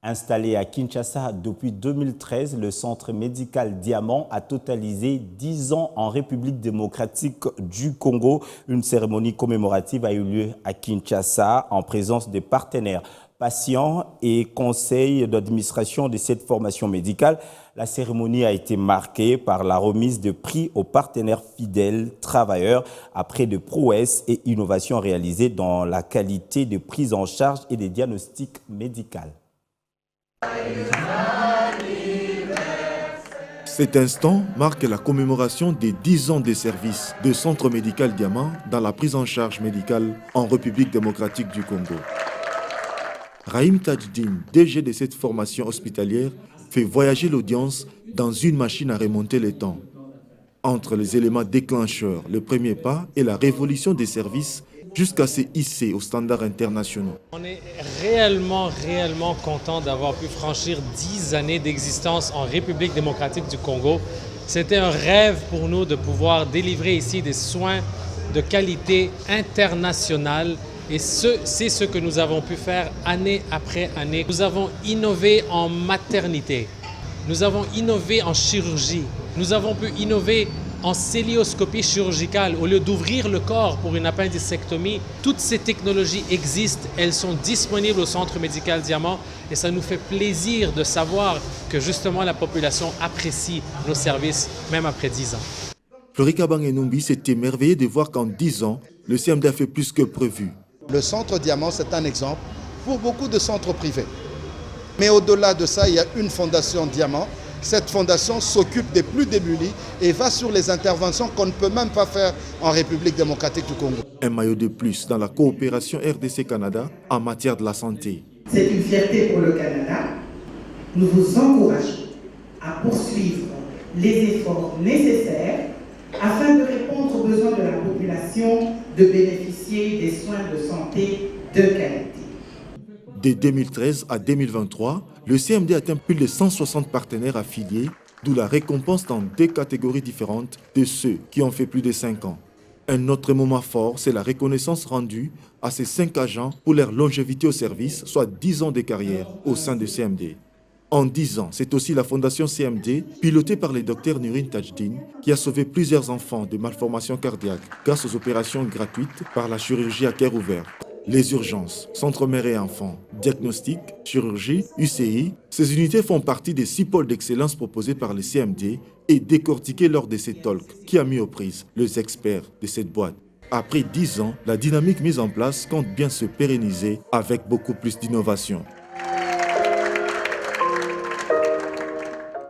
Installé à Kinshasa depuis 2013, le centre médical Diamant a totalisé 10 ans en République démocratique du Congo. Une cérémonie commémorative a eu lieu à Kinshasa en présence des partenaires, patients et conseils d'administration de cette formation médicale. La cérémonie a été marquée par la remise de prix aux partenaires fidèles, travailleurs, après de prouesses et innovations réalisées dans la qualité de prise en charge et des diagnostics médicaux. Cet instant marque la commémoration des 10 ans de service de Centre médical Diamant dans la prise en charge médicale en République démocratique du Congo. Rahim Tajdine, DG de cette formation hospitalière, fait voyager l'audience dans une machine à remonter les temps. Entre les éléments déclencheurs, le premier pas et la révolution des services jusqu'à se hisser aux standards internationaux. On est réellement content d'avoir pu franchir 10 années d'existence en République démocratique du Congo. C'était un rêve pour nous de pouvoir délivrer ici des soins de qualité internationale. Et c'est ce que nous avons pu faire année après année. Nous avons innové en maternité, nous avons innové en chirurgie, nous avons pu innover en cœlioscopie chirurgicale. Au lieu d'ouvrir le corps pour une appendicectomie, toutes ces technologies existent, elles sont disponibles au Centre médical Diamant et ça nous fait plaisir de savoir que justement la population apprécie nos services même après 10 ans. Florika Bangenumbi s'est émerveillé de voir qu'en 10 ans, le CMD a fait plus que prévu. Le Centre Diamant, c'est un exemple pour beaucoup de centres privés. Mais au-delà de ça, il y a une fondation Diamant. Cette fondation s'occupe des plus démunis et va sur les interventions qu'on ne peut même pas faire en République démocratique du Congo. Un maillot de plus dans la coopération RDC-Canada en matière de la santé. C'est une fierté pour le Canada. Nous vous encourageons à poursuivre les efforts nécessaires afin de répondre aux besoins de la population de bénéficier des soins de santé de qualité. De 2013 à 2023, le CMD atteint plus de 160 partenaires affiliés, d'où la récompense dans 2 catégories différentes de ceux qui ont fait plus de 5 ans. Un autre moment fort, c'est la reconnaissance rendue à ces 5 agents pour leur longévité au service, soit 10 ans de carrière au sein du CMD. En 10 ans, c'est aussi la fondation CMD, pilotée par le docteur Nurin Tajdine, qui a sauvé plusieurs enfants de malformations cardiaques grâce aux opérations gratuites par la chirurgie à cœur ouvert. Les urgences, centre mère et enfants, diagnostic, chirurgie, UCI, ces unités font partie des 6 pôles d'excellence proposés par le CMD et décortiqués lors de ces talks qui a mis aux prises les experts de cette boîte. Après 10 ans, la dynamique mise en place compte bien se pérenniser avec beaucoup plus d'innovation.